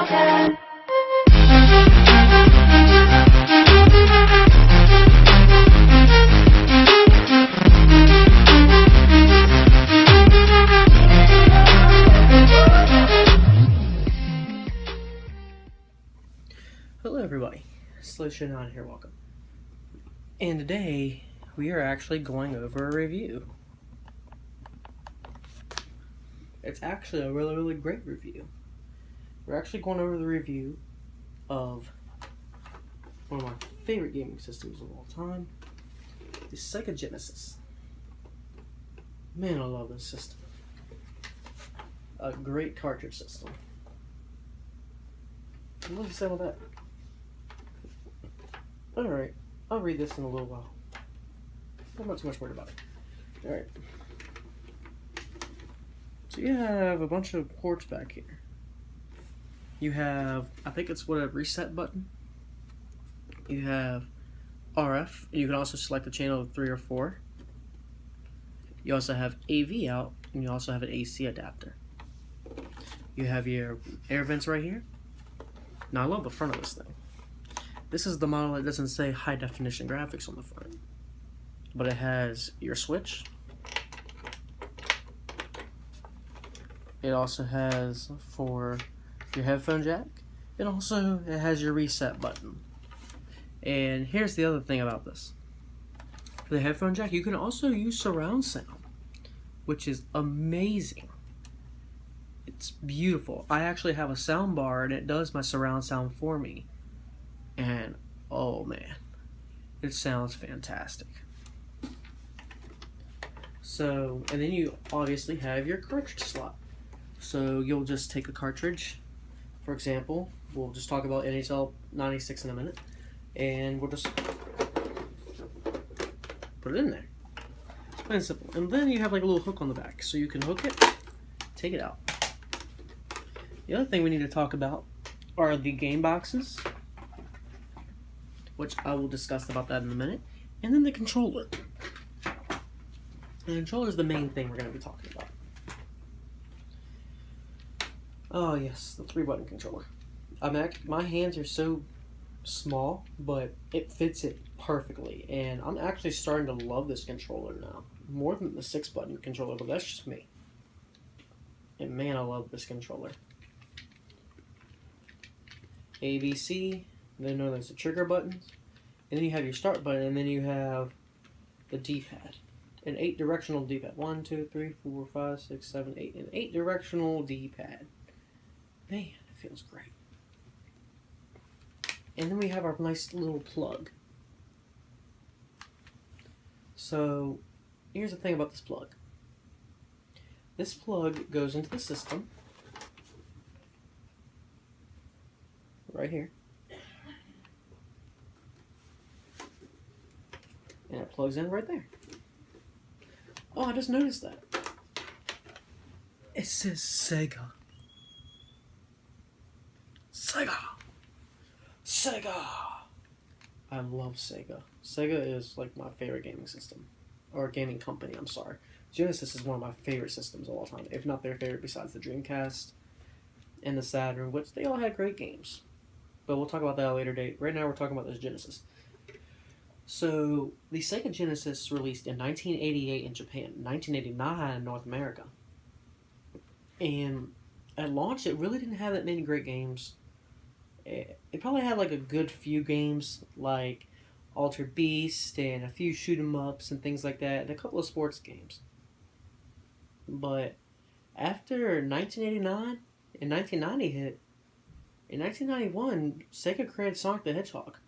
talking. Hello everybody, Solution9 here, welcome. And today, we are actually going over a review. It's actually a really great review. We're actually going over the review of one of my favorite gaming systems of all time, the Sega Genesis. Man, I love this system. A great cartridge system. What do you say about that? Alright, I'll read this in a little while. I'm not too much worried about it. Alright. So you have a bunch of ports back here. You have, I think it's what, a reset button. You have RF. You can also select a channel of 3 or 4. You also have AV out, and you also have an AC adapter. You have your air vents right here. Now I love the front of this thing. This is the model that doesn't say high definition graphics on the front, but it has your switch. It also has for your headphone jack. It has your reset button. And here's the other thing about this. For the headphone jack, you can also use surround sound, which is amazing. It's beautiful. I actually have a sound bar and it does my surround sound for me. And oh man, it sounds fantastic. So, and then you obviously have your cartridge slot. So you'll just take a cartridge. For example, we'll just talk about NHL 96 in a minute, and we'll just put it in there. It's plain and simple. And then you have like a little hook on the back, so you can hook it, take it out. The other thing we need to talk about are the game boxes, which I will discuss about that in a minute, and then the controller. The controller is the main thing we're going to be talking about. Oh yes, the 3-button controller. My hands are so small, but it fits it perfectly, and I'm actually starting to love this controller now, more than the 6-button controller, but that's just me. And man, I love this controller. A, B, C. Then there's the trigger buttons, and then you have your start button, and then you have the D-pad, an 8-directional D-pad. 1, 2, 3, 4, 5, 6, 7, 8, an 8-directional D-pad. Man, it feels great. And then we have our nice little plug. So, here's the thing about this plug. This plug goes into the system, right here. And it plugs in right there. Oh, I just noticed that. It says Sega. Sega! Sega! I love Sega. Sega is like my favorite gaming system. Or gaming company, I'm sorry. Genesis is one of my favorite systems of all time. If not their favorite besides the Dreamcast and the Saturn, which they all had great games. But we'll talk about that at a later date. Right now we're talking about this Genesis. So, the Sega Genesis released in 1988 in Japan, 1989 in North America. And at launch, it really didn't have that many great games. It probably had like a good few games, like Altered Beast and a few shoot 'em ups and things like that, and a couple of sports games. But after 1989 and 1990 hit, in 1991, Sega created Sonic the Hedgehog.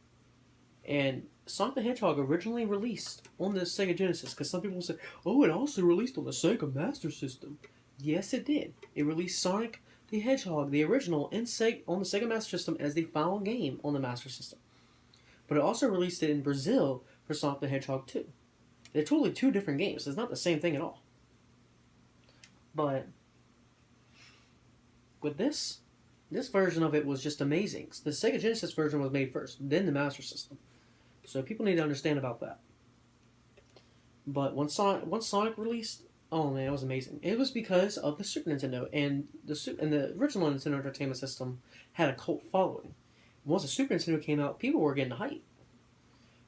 And Sonic the Hedgehog originally released on the Sega Genesis, because some people said, oh, it also released on the Sega Master System. Yes, it did. It released Sonic the Hedgehog, the original, on the Sega Master System as the final game on the Master System. But it also released it in Brazil for Sonic the Hedgehog 2. They're totally two different games. It's not the same thing at all. But with this version of it was just amazing. The Sega Genesis version was made first, then the Master System. So people need to understand about that. But once Sonic released, Oh man, it was amazing. It was because of the Super Nintendo and the original Nintendo Entertainment System had a cult following. Once the Super Nintendo came out, people were getting hyped.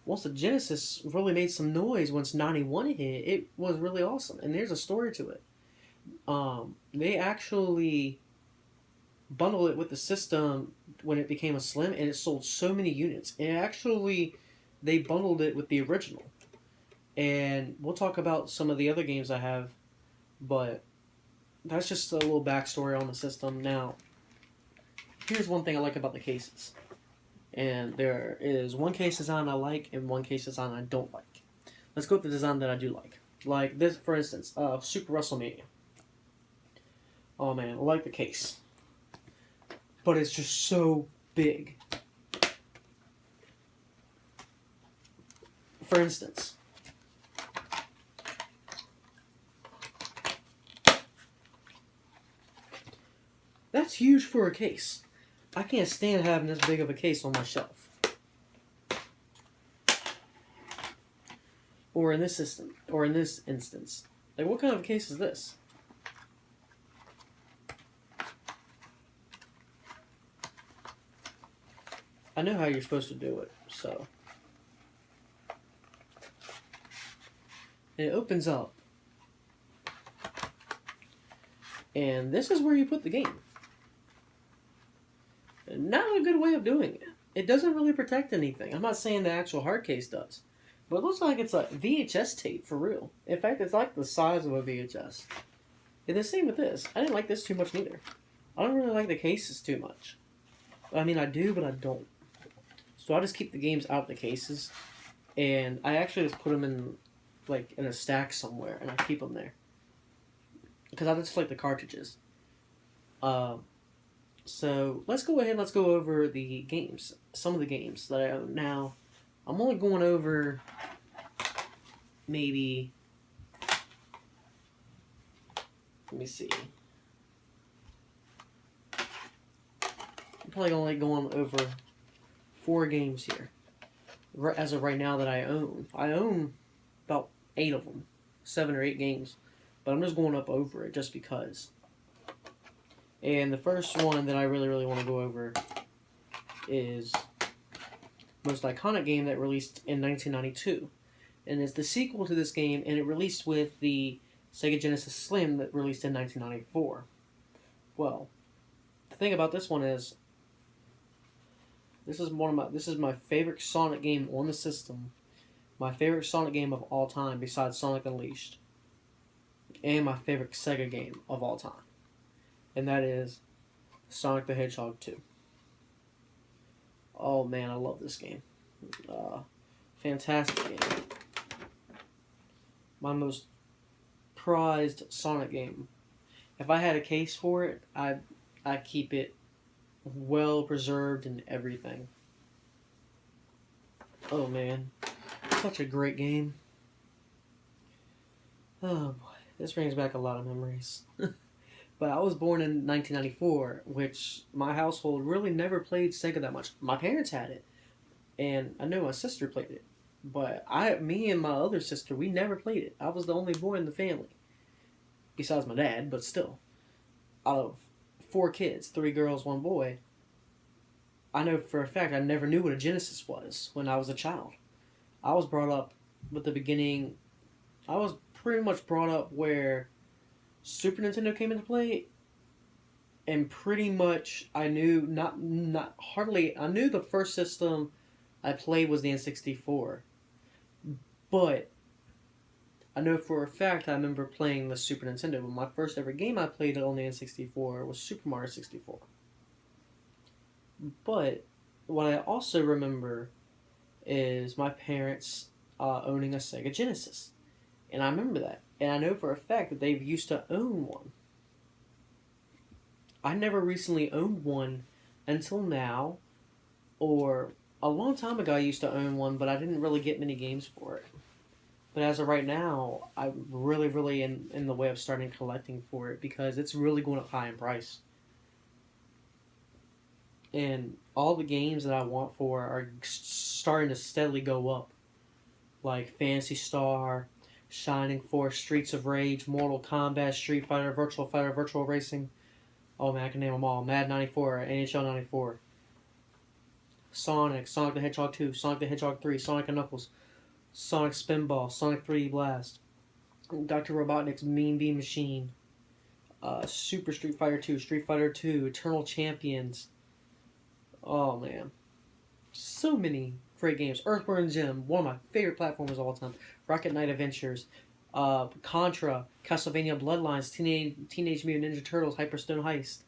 Once the Genesis really made some noise, once '91 hit, it was really awesome. And there's a story to it. They actually bundled it with the system when it became a Slim, and it sold so many units. And actually, they bundled it with the original. And we'll talk about some of the other games I have, but that's just a little backstory on the system. Now, here's one thing I like about the cases. And there is one case design I like and one case design I don't like. Let's go with the design that I do like. Like this, for instance, Super WrestleMania. Oh man, I like the case. But it's just so big. For instance, that's huge for a case. I can't stand having this big of a case on my shelf. Or in this system, or in this instance. Like, what kind of case is this? I know how you're supposed to do it, so. And it opens up. And this is where you put the game. Not a good way of doing it. It doesn't really protect anything. I'm not saying the actual hard case does. But it looks like it's a VHS tape for real. In fact, it's like the size of a VHS. And the same with this. I didn't like this too much neither. I don't really like the cases too much. I mean, I do, but I don't. So I just keep the games out of the cases. And I actually just put them in, like, in a stack somewhere. And I keep them there. Because I just like the cartridges. So let's go ahead and let's go over the games. Some of the games that I own. Now, I'm only going over maybe, let me see. I'm probably only going over 4 games here. As of right now that I own. I own about 8 of them. 7 or 8 games. But I'm just going up over it just because. And the first one that I really, really want to go over is the most iconic game that released in 1992. And it's the sequel to this game, and it released with the Sega Genesis Slim that released in 1994. Well, the thing about this one is, this is my favorite Sonic game on the system. My favorite Sonic game of all time besides Sonic Unleashed. And my favorite Sega game of all time. And that is Sonic the Hedgehog 2. Oh man, I love this game. Fantastic game. My most prized Sonic game. If I had a case for it, I'd keep it well preserved and everything. Oh man, such a great game. Oh boy, this brings back a lot of memories. But I was born in 1994, which my household really never played Sega that much. My parents had it, and I know my sister played it. But me and my other sister, we never played it. I was the only boy in the family. Besides my dad, but still. Out of 4 kids, 3 girls, 1 boy, I know for a fact I never knew what a Genesis was when I was a child. I was brought up with the beginning. I was pretty much brought up where Super Nintendo came into play, and pretty much I knew I knew the first system I played was the N64, but I know for a fact I remember playing the Super Nintendo. But my first ever game I played on the N64 was Super Mario 64. But what I also remember is my parents owning a Sega Genesis, and I remember that. And I know for a fact that they've used to own one. I never recently owned one until now, or a long time ago I used to own one, but I didn't really get many games for it. But as of right now, I'm really, really in the way of starting collecting for it because it's really going up high in price. And all the games that I want for are starting to steadily go up. Like Phantasy Star, Shining Force, Streets of Rage, Mortal Kombat, Street Fighter, Virtual Racing. Oh man, I can name them all. Mad 94, NHL 94. Sonic, Sonic the Hedgehog 2, Sonic the Hedgehog 3, Sonic and Knuckles, Sonic Spinball, Sonic 3D Blast, Dr. Robotnik's Mean Bean Machine, Super Street Fighter 2, Street Fighter 2, Eternal Champions. Oh man. So many great games. Earthworm Jim, one of my favorite platformers of all time. Rocket Knight Adventures, Contra, Castlevania Bloodlines, Teenage Mutant Ninja Turtles, Hyperstone Heist.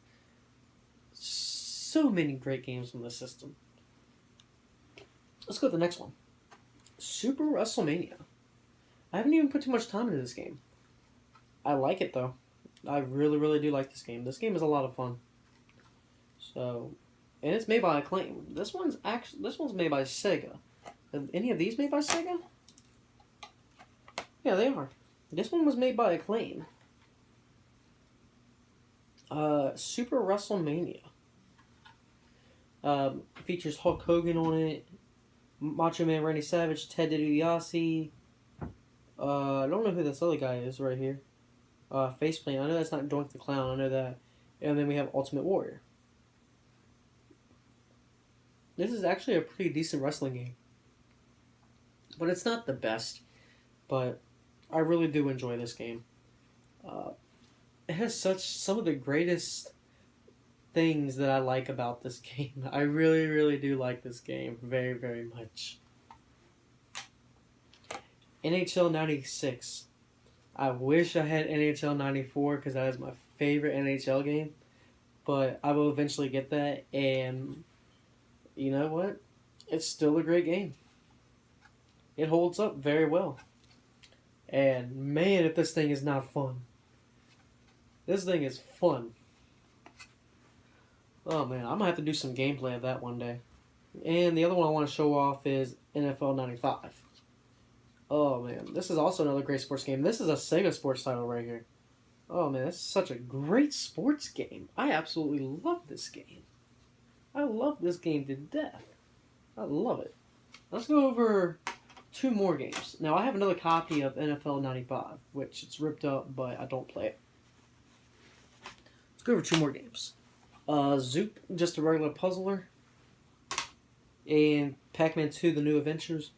So many great games on this system. Let's go to the next one. Super WrestleMania. I haven't even put too much time into this game. I like it though. I really, really do like this game. This game is a lot of fun. So, and it's made by Acclaim. This one's made by Sega. Are any of these made by Sega? Yeah, they are. This one was made by Acclaim. Super WrestleMania. Features Hulk Hogan on it, Macho Man Randy Savage, Ted DiBiase. I don't know who this other guy is right here. Faceplane. I know that's not Doink the Clown. I know that. And then we have Ultimate Warrior. This is actually a pretty decent wrestling game. But it's not the best. But I really do enjoy this game. It has some of the greatest things that I like about this game. I really, really do like this game very, very much. NHL 96. I wish I had NHL 94 because that is my favorite NHL game. But I will eventually get that, and you know what? It's still a great game. It holds up very well. And man, if this thing is not fun. This thing is fun. Oh man, I'm going to have to do some gameplay of that one day. And the other one I want to show off is NFL 95. Oh man, this is also another great sports game. This is a Sega sports title right here. Oh man, this is such a great sports game. I absolutely love this game. I love this game to death. I love it. Let's go over two more games. Now I have another copy of NFL 95, which it's ripped up, but I don't play it. Let's go over two more games. Zoop, just a regular puzzler. And Pac-Man 2, The New Adventures.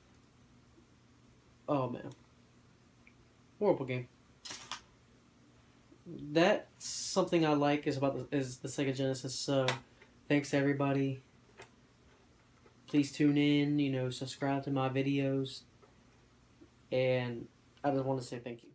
Oh man. Horrible game. That's something I like is the Sega Genesis, so thanks to everybody. Please tune in, subscribe to my videos. And I just want to say thank you.